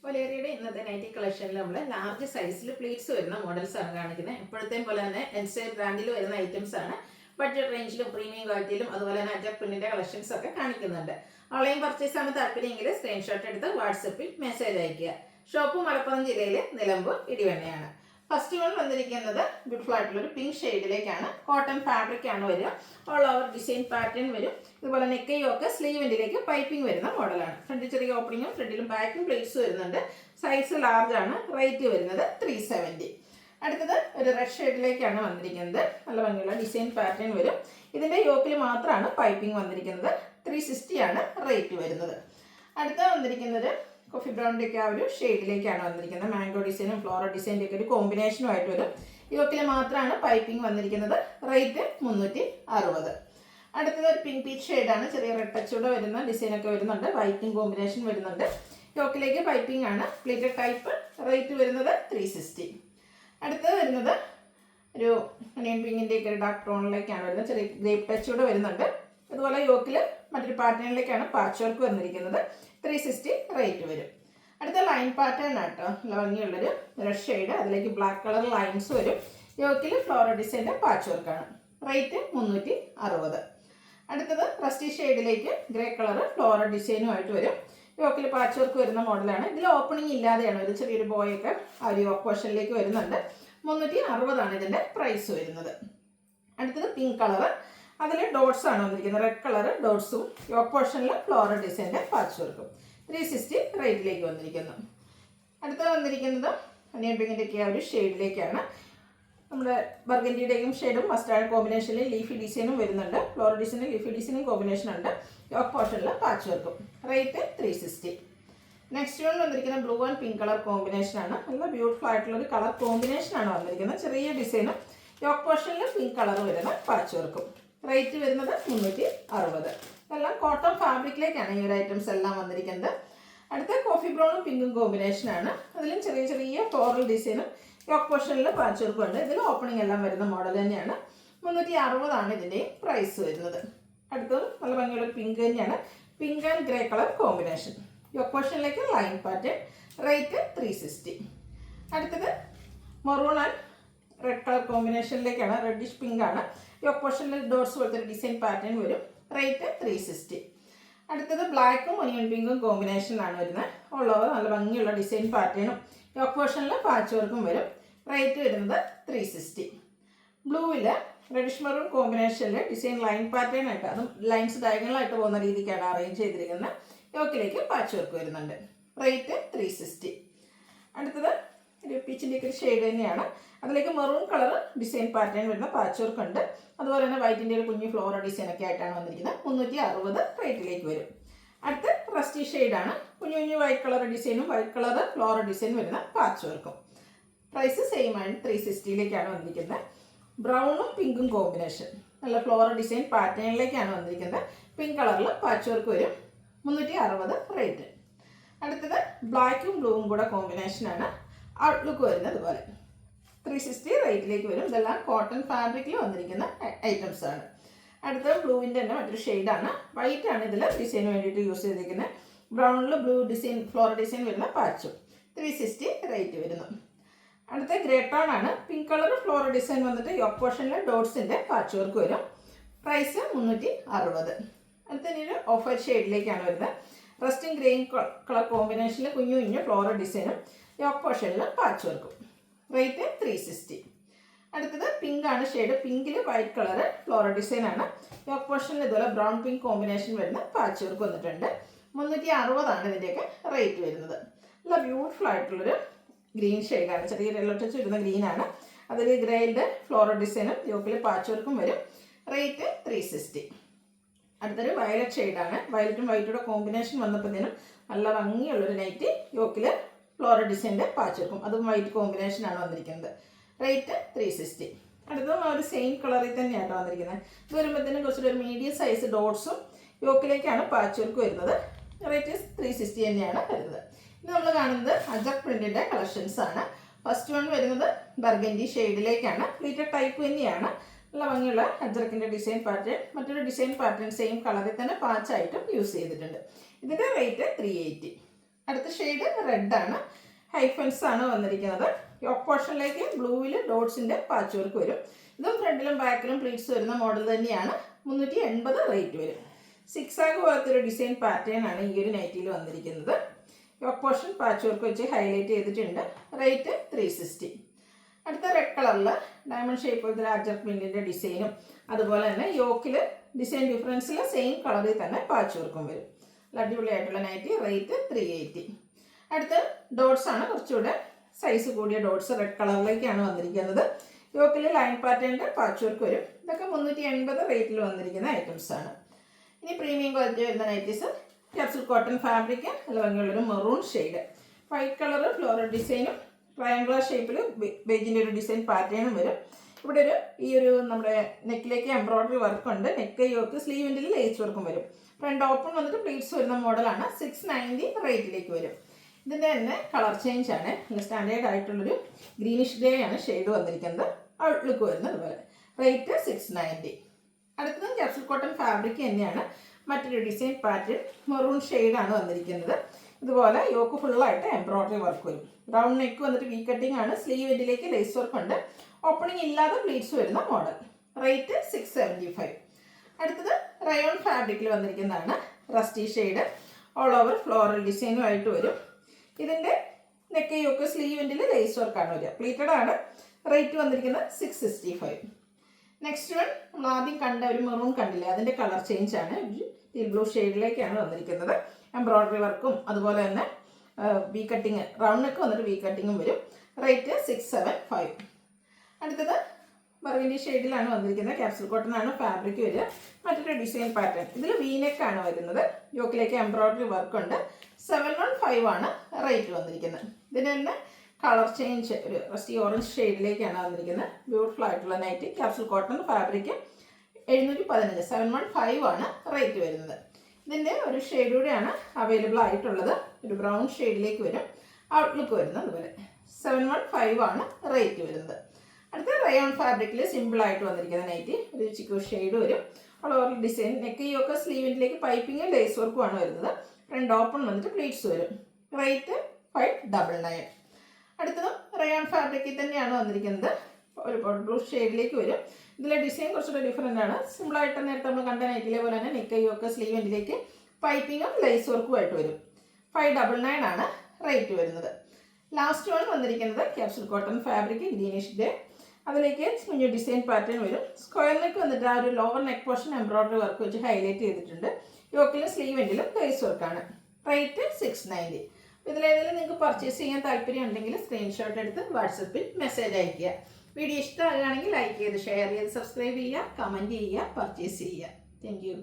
ഒലേറിയുടെ ഇന്നത്തെ നൈറ്റി കളക്ഷനിൽ നമ്മൾ ലാർജ് സൈസിൽ പ്ലീറ്റ്സ് വരുന്ന മോഡൽസ് ആണ് കാണിക്കുന്നത്. എപ്പോഴത്തെയും പോലെ തന്നെ എൻസൈ ബ്രാൻഡിൽ വരുന്ന ഐറ്റംസ് ആണ്. ബഡ്ജറ്റ് റേഞ്ചിലും പ്രീമിയം ക്വാളിറ്റിയിലും അതുപോലെ തന്നെ അജക് പ്രിന്റിന്റെ കളക്ഷൻസ് ഒക്കെ കാണിക്കുന്നുണ്ട്. ഓൺലൈൻ പർച്ചേസ് ആണ് താല്പര്യമെങ്കിൽ സ്ക്രീൻഷോട്ട് എടുത്ത് വാട്സപ്പിൽ മെസ്സേജ് അയക്കുക. ഷോപ്പ് മലപ്പുറം ജില്ലയിലെ നിലമ്പൂർ ഇടിവണ്ണയാണ്. ഫസ്റ്റ് വൺ വന്നിരിക്കുന്നത് ബ്യൂട്ടിഫുൾ ആയിട്ടുള്ള ഒരു പിങ്ക് ഷെയ്ഡിലേക്കാണ്. കോട്ടൺ ഫാബ്രിക് ആണ് വരിക. ഓൾ ഓവർ ഡിസൈൻ പാറ്റേൺ വരും. ഇതുപോലെ നെക്കയൊക്കെ സ്ലീവിൻ്റെലേക്ക് പൈപ്പിംഗ് വരുന്ന മോഡലാണ്. ഫ്രണ്ടിൽ ചെറിയ ഓപ്പണിങ്ങും ഫ്രണ്ടിലും ബാക്കും പ്ലേറ്റ്സ് വരുന്നുണ്ട്. സൈസ് ലാർജ് ആണ്. റേറ്റ് വരുന്നത് 370. അടുത്തത് ഒരു റെഡ് ഷെയ്ഡിലേക്കാണ് വന്നിരിക്കുന്നത്. നല്ല ഭംഗിയുള്ള ഡിസൈൻ പാറ്റേൺ വരും. ഇതിൻ്റെ യോക്കിൽ മാത്രമാണ് പൈപ്പിംഗ് വന്നിരിക്കുന്നത്. 360 ആണ് റേറ്റ് വരുന്നത്. അടുത്ത വന്നിരിക്കുന്നത് കോഫി ബ്രൗണിൻ്റെ ഒക്കെ ആ ഒരു ഷെയ്ഡിലേക്കാണ് വന്നിരിക്കുന്നത്. മാംഗോ ഡിസൈനും ഫ്ലോറൽ ഡിസൈൻ്റെ ഒക്കെ ഒരു കോമ്പിനേഷനുമായിട്ട് വരും. യോക്കിൽ മാത്രമാണ് പൈപ്പിംഗ് വന്നിരിക്കുന്നത്. റേറ്റ് 360. അടുത്തത് ഒരു പിങ്ക് പീച്ച് ഷെയ്ഡാണ്. ചെറിയ റെഡ് ടച്ചൂടെ വരുന്ന ഡിസൈനൊക്കെ വരുന്നുണ്ട്. വൈറ്റും കോമ്പിനേഷൻ വരുന്നുണ്ട്. യോക്കിലേക്ക് പൈപ്പിംഗ് ആണ്. Pleated type. റേറ്റ് വരുന്നത് 360. അടുത്തത് വരുന്നത് ഒരു ഒനിയൻ പിങ്കിൻ്റെ ഒക്കെ ഒരു ഡാർക്ക് ടോണിലേക്കാണ് വരുന്നത്. ചെറിയ ഗ്രേപ്പ് ടച്ചൂടെ വരുന്നുണ്ട്. അതുപോലെ യോക്കിൽ മറ്റൊരു പാറ്റേണിലേക്കാണ് പാച്ച് വർക്ക് വന്നിരിക്കുന്നത്. 360 റേറ്റ് വരും. അടുത്ത ലൈൻ പാറ്റേൺ ആട്ടോ. നല്ല ഭംഗിയുള്ളൊരു റെഡ് ഷെയ്ഡ്. അതിലേക്ക് ബ്ലാക്ക് കളർ ലൈൻസ് വരും. യോക്കിൽ ഫ്ലോറൽ ഡിസൈൻ്റെ പാച്ച് വർക്കാണ്. റേറ്റ് 360. അടുത്തത് റസ്റ്റി ഷെയ്ഡിലേക്ക് ഗ്രേ കളർ ഫ്ലോറൽ ഡിസൈനുമായിട്ട് വരും. യോക്കിൽ പാച്ച് വർക്ക് വരുന്ന മോഡലാണ്. ഇതിൽ ഓപ്പണിംഗ് ഇല്ലാതെയാണ് ഒരു ചെറിയൊരു ബോയൊക്കെ ആ ഒരു യോക്ക് പോർഷനിലേക്ക് വരുന്നുണ്ട്. 360 ഇതിൻ്റെ പ്രൈസ് വരുന്നത്. അടുത്തത് പിങ്ക് കളർ. അതിൽ ഡോട്ട്സ് ആണ് വന്നിരിക്കുന്നത്. റെഡ് കളർ ഡോട്ട്സും യോക്ക് പോർഷനിൽ ഫ്ലോറൽ ഡിസൈൻ്റെ പാച്ച് വർക്കും. 360 റേറ്റിലേക്ക് വന്നിരിക്കുന്നു. അടുത്തത് വന്നിരിക്കുന്നത് ഒനിയൻ പിങ്കിൻ്റെ ഒക്കെ ആ ഒരു ഷെയ്ഡിലേക്കാണ്. നമ്മുടെ ബർഗൻഡിയുടെയും ഷെയ്ഡും മസ്റ്റാർഡ് കോമ്പിനേഷനിൽ ലീഫി ഡിസൈനും വരുന്നുണ്ട്. ഫ്ലോറൽ ഡിസൈനും ലീഫി ഡിസൈനും കോമ്പിനേഷൻ ഉണ്ട്. യോക്ക് പോർഷനിൽ പാച്ച് വർക്കും. റേറ്റ് 360. നെക്സ്റ്റ് വൺ വന്നിരിക്കുന്ന ബ്ലൂ ആൻഡ് പിങ്ക് കളർ കോമ്പിനേഷനാണ്. നല്ല ബ്യൂട്ടിഫുൾ ആയിട്ടുള്ളൊരു കളർ കോമ്പിനേഷനാണ് വന്നിരിക്കുന്നത്. ചെറിയ ഡിസൈനും യോക്ക് പോർഷനിൽ പിങ്ക് കളർ വരുന്ന പാച്ച് വർക്കും. റേറ്റ് വരുന്നത് 360. ഇതെല്ലാം കോട്ടൺ ഫാബ്രിക്കിലേക്കാണ് ഈ ഒരു ഐറ്റംസ് എല്ലാം വന്നിരിക്കുന്നത്. അടുത്ത കോഫി ബ്രൗണും പിങ്കും കോമ്പിനേഷനാണ്. അതിലും ചെറിയ ചെറിയ ഫ്ലോറൽ ഡിസൈനും യോക്ക് പോർഷനിൽ പാച്ച് വർക്കും ഉണ്ട്. ഇതിൽ ഓപ്പണിംഗ് എല്ലാം വരുന്ന മോഡൽ തന്നെയാണ്. 360 ഇതിൻ്റെ പ്രൈസ് വരുന്നത്. അടുത്തത് നല്ല ഭംഗിയുള്ള പിങ്ക് തന്നെയാണ്. Pink and grey colour combination. Yoke പോർഷനിലേക്ക് ലൈൻ പാറ്റേൺ. റേറ്റ് 360. അടുത്തത് മെറൂൺ ആൻഡ് റെഡ് കളർ കോമ്പിനേഷനിലേക്കാണ്. റെഡിഷ് പിങ്ക് ആണ്. യോക്ക് പോർഷനിൽ ഡോട്ട്സ് പോലത്തെ ഡിസൈൻ പാറ്റേൺ വരും. റേറ്റ് 360. അടുത്തത് ബ്ലാക്കും ഒനിയൻ പിങ്കും കോമ്പിനേഷനിലാണ് വരുന്നത്. ഓൾ ഓവർ നല്ല ഭംഗിയുള്ള ഡിസൈൻ പാറ്റേണും യോക്ക് പോർഷനിൽ പാച്ച് വർക്കും വരും. റേറ്റ് വരുന്നത് 360. ബ്ലൂവിൽ റെഡിഷ് മെറൂൺ കോമ്പിനേഷനിൽ ഡിസൈൻ ലൈൻ പാറ്റേൺ ആയിട്ട്, അതും ലൈൻസ് ഡയഗണലായിട്ട് പോകുന്ന രീതിക്കാണ് അറേഞ്ച് ചെയ്തിരിക്കുന്നത്. യോക്കിലേക്ക് പാച്ച് വർക്ക് വരുന്നുണ്ട്. റേറ്റ് 360. അടുത്തത് ഒരു പീച്ചിൻ്റെ ഒക്കെ ഒരു ഷെയ്ഡ് തന്നെയാണ്. അതിലേക്ക് മെറൂൺ കളർ ഡിസൈൻ പാറ്റേൺ വരുന്ന പാച്ച് വർക്ക് ഉണ്ട്. അതുപോലെ തന്നെ വൈറ്റിൻ്റെ ഒരു കുഞ്ഞു ഫ്ലോറൽ ഡിസൈനൊക്കെ ആയിട്ടാണ് വന്നിരിക്കുന്നത്. 360 റേറ്റിലേക്ക് വരും. അടുത്ത റസ്റ്റി ഷെയ്ഡാണ്. കുഞ്ഞു കുഞ്ഞു വൈറ്റ് കളർ ഡിസൈനും വൈറ്റ് കളർ ഫ്ലോറൽ ഡിസൈൻ വരുന്ന പാച്ച് വർക്കും. പ്രൈസ് സെയിം ആണ്. 360ലേക്കാണ് വന്നിരിക്കുന്നത്. ബ്രൗണും പിങ്കും കോമ്പിനേഷൻ. നല്ല ഫ്ലോറൽ ഡിസൈൻ പാറ്റേണിലേക്കാണ് വന്നിരിക്കുന്നത്. പിങ്ക് കളറിൽ പാച്ച് വർക്ക് വരും. 360 റേറ്റ്. അടുത്തത് ബ്ലാക്കും ബ്ലൂവും കൂടെ കോമ്പിനേഷനാണ്. ഔട്ട്ലുക്ക് വരുന്നത് പോലെ 360 റേറ്റിലേക്ക് വരും. ഇതെല്ലാം കോട്ടൺ ഫാബ്രിക്കിൽ വന്നിരിക്കുന്ന ഐറ്റംസ് ആണ്. അടുത്ത ബ്ലൂവിൻ്റെ തന്നെ മറ്റൊരു ഷെയ്ഡാണ്. വൈറ്റ് ആണ് ഇതിൽ ഡിസൈന് വേണ്ടിയിട്ട് യൂസ് ചെയ്തിരിക്കുന്നത്. ബ്രൗണിൽ ബ്ലൂ ഡിസൈൻ ഫ്ലോറൽ ഡിസൈൻ വരുന്ന പാച്ചും. 360 റേറ്റ് വരുന്നു. അടുത്ത ഗ്രേ ടോൺ ആണ്. പിങ്ക് കളർ ഫ്ലോറൽ ഡിസൈൻ വന്നിട്ട് യോക്ക് പോർഷനിൽ ഡോട്ട്സിൻ്റെ പാച്ച് വർക്ക് വരും. പ്രൈസ് 360. അടുത്ത ഒരു ഓഫ് വൈറ്റ് ഷെയ്ഡിലേക്കാണ് വരുന്നത്. റസ്റ്റിംഗ് ഗ്രീൻ കളർ കോമ്പിനേഷനിൽ കുഞ്ഞു കുഞ്ഞു ഫ്ലോറൽ ഡിസൈനും യോക്ക് പോർഷനിൽ പാച്ച് വർക്കും. റേറ്റ് 360. അടുത്തത് പിങ്ക് ആണ് ഷെയ്ഡ്. പിങ്കിൽ വൈറ്റ് കളർ ഫ്ലോറൽ ഡിസൈൻ ആണ്. യോക്ക് പോർഷനിൽ ഇതുപോലെ ബ്രൗൺ പിങ്ക് കോമ്പിനേഷൻ വരുന്ന പാച്ച് വർക്ക് വന്നിട്ടുണ്ട്. 360 ഇതിൻ്റെയൊക്കെ റേറ്റ് വരുന്നത്. നല്ല ബ്യൂട്ടിഫുൾ ആയിട്ടുള്ളൊരു ഗ്രീൻ ഷെയ്ഡാണ്. ചെറിയ യെല്ലോ ടച്ച് വരുന്ന ഗ്രീനാണ്. അതിൽ ഗ്രേയുടെ ഫ്ലോറൽ ഡിസൈനും യോക്കിൽ പാച്ച് വർക്കും വരും. റേറ്റ് 360. അടുത്തൊരു വയലറ്റ് ഷെയ്ഡാണ്. വയലറ്റും വൈറ്റൂടെ കോമ്പിനേഷൻ വന്നപ്പോഴത്തേനും നല്ല ഭംഗിയുള്ളൊരു നൈറ്റ്. യോക്കിൽ ഫ്ലോറൽ ഡിസൈൻ്റെ പാച്ച് വർക്കും അതും വൈറ്റ് കോമ്പിനേഷനാണ് വന്നിരിക്കുന്നത്. റേറ്റ് 360. അടുത്തതും ആ ഒരു സെയിം കളറിൽ തന്നെയാണ് വന്നിരിക്കുന്നത്. ഇത് വരുമ്പോഴത്തേനും കുറച്ചൊരു മീഡിയം സൈസ് ഡോട്ട്സും യോക്കിലേക്കാണ് പാച്ച് വർക്ക് വരുന്നത്. റേറ്റ് 360 തന്നെയാണ് വരുന്നത്. ഇത് നമ്മൾ കാണുന്നത് അജക് പ്രിന്റിൻ്റെ കളക്ഷൻസ് ആണ്. ഫസ്റ്റ് വൺ വരുന്നത് ബർഗൻഡി ഷെയ്ഡിലേക്കാണ്. പ്ലീറ്റഡ് ടൈപ്പ് തന്നെയാണ്. നല്ല ഭംഗിയുള്ള അജറക്കിൻ്റെ ഡിസൈൻ പാറ്റേൺ. മറ്റൊരു ഡിസൈൻ പാറ്റേൺ സെയിം കളറിൽ തന്നെ പാച്ചായിട്ടും യൂസ് ചെയ്തിട്ടുണ്ട്. ഇതിൻ്റെ റേറ്റ് 380. അടുത്ത ഷെയ്ഡ് റെഡാണ്. ഹൈഫൻസ് ആണ് വന്നിരിക്കുന്നത്. യോക്ക് പോർഷനിലേക്ക് ബ്ലൂവിൽ ഡോട്ട്സിൻ്റെ പാച്ച് വർക്ക് വരും. ഇതും ഫ്രണ്ടിലും ബാക്കിലും പ്ലീറ്റ്സ് വരുന്ന മോഡൽ തന്നെയാണ്. 380 റേറ്റ് വരും. സിക്സാഗ് പോലത്തെ ഒരു ഡിസൈൻ പാറ്റേൺ ആണ് ഈ ഒരു നൈറ്റിയിൽ വന്നിരിക്കുന്നത്. യോക്ക് പോർഷൻ പാച്ച് വർക്ക് വെച്ച് ഹൈലൈറ്റ് ചെയ്തിട്ടുണ്ട്. റേറ്റ് 360. അടുത്ത റെഡ് കളറിൽ ഡയമണ്ട് ഷേപ്പ് പോലത്തെ അജർ പ്രിൻറ്റിൻ്റെ ഡിസൈനും അതുപോലെ തന്നെ യോക്കിൽ ഡിസൈൻ ഡിഫറൻസിൽ സെയിം കളറിൽ തന്നെ പാച്ച് വർക്കും വരും. അടിപൊളിയായിട്ടുള്ള നൈറ്റി. റേറ്റ് 380. അടുത്ത് ഡോട്ട്സ് ആണ്. കുറച്ചുകൂടെ സൈസ് കൂടിയ ഡോട്ട്സ് റെഡ് കളറിലേക്കാണ് വന്നിരിക്കുന്നത്. യോക്കിൽ ലൈൻ പാറ്റേണിൻ്റെ പാച്ച് വർക്ക് വരും. ഇതൊക്കെ 380 റേറ്റിൽ വന്നിരിക്കുന്ന ഐറ്റംസ് ആണ്. ഇനി പ്രീമിയം ക്വാളിറ്റി വരുന്ന നൈറ്റീസ് ക്യാപ്സൂൾ കോട്ടൺ ഫാബ്രിക്, നല്ല ഭംഗിയുള്ളൊരു maroon shade, white colour floral ഡിസൈനും ട്രയാങ്കുലർ ഷേപ്പിൽ ബേജിൻ്റെ ഒരു ഡിസൈൻ പാറ്റേണും വരും. ഇവിടെ ഈ ഒരു നമ്മുടെ നെക്കിലേക്ക് എംബ്രോയ്ഡറി വർക്കുണ്ട്. നെക്ക് യോക്ക് സ്ലീവിൻ്റെ ലേസ് വർക്കും വരും. ഫ്രണ്ട് ഓപ്പൺ വന്നിട്ട് പ്ലീറ്റ്സ് വരുന്ന മോഡലാണ്. 690 റേറ്റിലേക്ക് വരും. ഇതിൻ്റെ തന്നെ കളർ ചേഞ്ച് ആണ്. സ്റ്റാൻഡേർഡ് ആയിട്ടുള്ളൊരു ഗ്രീനിഷ് ഗ്രേ ആണ് ഷെയ്ഡ് വന്നിരിക്കുന്നത്. ഔട്ട്ലുക്ക് വരുന്നത് പോലെ. റേറ്റ് 690. അടുത്തത് ക്യാപ്സൂൾ കോട്ടൺ ഫാബ്രിക് തന്നെയാണ്. മറ്റൊരു ഡിസൈൻ പാറ്റേൺ മെറൂൺ ഷെയ്ഡാണ് വന്നിരിക്കുന്നത്. ഇതുപോലെ യോക്ക് ഫുള്ളായിട്ട് എംബ്രോയ്ഡറി വർക്ക് വരും. റൗണ്ട് നെക്ക് വന്നിട്ട് വി കട്ടിംഗ് ആണ്. സ്ലീവ് എൻഡിലേക്ക് ലേസ് വർക്ക് ഉണ്ട്. ഓപ്പണിംഗ് ഇല്ലാതെ പ്ലീറ്റ്സ് വരുന്ന മോഡൽ. റേറ്റ് 675. അടുത്തത് റയോൺ ഫാബ്രിക്കിൽ വന്നിരിക്കുന്നതാണ്. Rusty shade, all over floral ഡിസൈനുമായിട്ട് വരും. ഇതിൻ്റെ നെക്ക് യോക്ക് സ്ലീവ് എൻഡിൽ ലേസ് വർക്കാണ് വരിക. പ്ലീറ്റഡ് ആണ്. റേറ്റ് വന്നിരിക്കുന്നത് 665. നെക്സ്റ്റ് വൺ നമ്മൾ ആദ്യം കണ്ട ഒരു മെറൂൺ കണ്ടില്ലേ, അതിൻ്റെ കളർ ചേഞ്ച് ആണ്. ടീൽ ബ്ലൂ ഷെയ്ഡിലേക്കാണ് വന്നിരിക്കുന്നത്. എംബ്രോയ്ഡറി വർക്കും അതുപോലെ തന്നെ വി കട്ടിങ്, റൗണ്ട് നെക്ക് വന്നിട്ട് വി കട്ടിങ്ങും വരും. റേറ്റ് 675. അടുത്തത് ബർഗൻഡി ഷെയ്ഡിലാണ് വന്നിരിക്കുന്നത്. ക്യാപ്സൂൾ കോട്ടൺ ആണ് ഫാബ്രിക് വരിക. മറ്റൊരു ഡിസൈൻ പാറ്റേൺ. ഇതിൽ വീനെക്കാണ് വരുന്നത്. യോക്കിലേക്ക് എംബ്രോയ്ഡറി വർക്കുണ്ട്. 715 ആണ് റേറ്റ് വന്നിരിക്കുന്നത്. ഇതിന് തന്നെ കളർ ചേഞ്ച് ഒരു റസ്റ്റി ഓറഞ്ച് ഷെയ്ഡിലേക്കാണ് വന്നിരിക്കുന്നത്. ബ്യൂട്ടിഫുൾ ആയിട്ടുള്ള നൈറ്റി. ക്യാപ്സൂൾ കോട്ടൺ ഫാബ്രിക് 715, 715 ആണ് റേറ്റ് വരുന്നത്. ഇതിൻ്റെ ഒരു ഷെയ്ഡ് കൂടെയാണ് അവൈലബിൾ ആയിട്ടുള്ളത്. ഒരു ബ്രൗൺ ഷെയ്ഡിലേക്ക് വരും. ഔട്ട്ലുക്ക് വരുന്നത് അതുപോലെ. 715 ആണ് റേറ്റ് വരുന്നത്. അടുത്ത റയോൺ ഫാബ്രിക്കിൽ സിമ്പിളായിട്ട് വന്നിരിക്കുന്ന നൈറ്റി. ഒരു ചിക്കു ഷെയ്ഡ് വരും. Over design. നെക്ക് യോക്ക് സ്ലീവിലേക്ക് പൈപ്പിങ്ങും ലേസ് വർക്കുമാണ് വരുന്നത്. ഫ്രണ്ട് ഓപ്പൺ വന്നിട്ട് പ്ലീറ്റ്സ് വരും. റേറ്റ് 599. അടുത്തതും റയോൺ ഫാബ്രിക്കിൽ തന്നെയാണ് വന്നിരിക്കുന്നത്. ഒരു ബ്ലൂ ഷെയ്ഡിലേക്ക് വരും. ഇതിലെ ഡിസൈൻ കുറച്ചുകൂടെ ഡിഫറെൻ്റ് ആണ്. സിമ്പിളായിട്ട് നേരത്തെ നമ്മൾ കണ്ട നൈറ്റിലെ പോലെ തന്നെ നെക്ക് യോക്ക് സ്ലീവ് എൻഡിലേക്ക് പൈപ്പിങ്ങും ലേസ് വർക്കുമായിട്ട് വരും. 599 ആണ് റേറ്റ് വരുന്നത്. ലാസ്റ്റ് വൺ വന്നിരിക്കുന്നത് capsule cotton fabric greenish day. അതിലേക്ക് കുഞ്ഞു ഡിസൈൻ പാറ്റേൺ വരും. സ്ക്വയർ നെക്ക് വന്നിട്ട് ആ ഒരു lower neck portion embroidery work വെച്ച് ഹൈലൈറ്റ് ചെയ്തിട്ടുണ്ട്. യോക്കിലും സ്ലീവ് എൻഡിലും ലേസ് വർക്കാണ്. റേറ്റ് 690. ഇതിലേതെങ്കിലും നിങ്ങൾക്ക് പർച്ചേസ് ചെയ്യാൻ താല്പര്യം ഉണ്ടെങ്കിൽ സ്ക്രീൻഷോട്ട് എടുത്ത് വാട്സപ്പിൽ മെസ്സേജ് അയയ്ക്കുക. വീഡിയോ ഇഷ്ടമാകുകയാണെങ്കിൽ ലൈക്ക് ചെയ്ത് ഷെയർ ചെയ്ത് സബ്സ്ക്രൈബ് ചെയ്യുക, കമൻറ്റ് ചെയ്യുക, പർച്ചേസ് ചെയ്യുക. Thank you.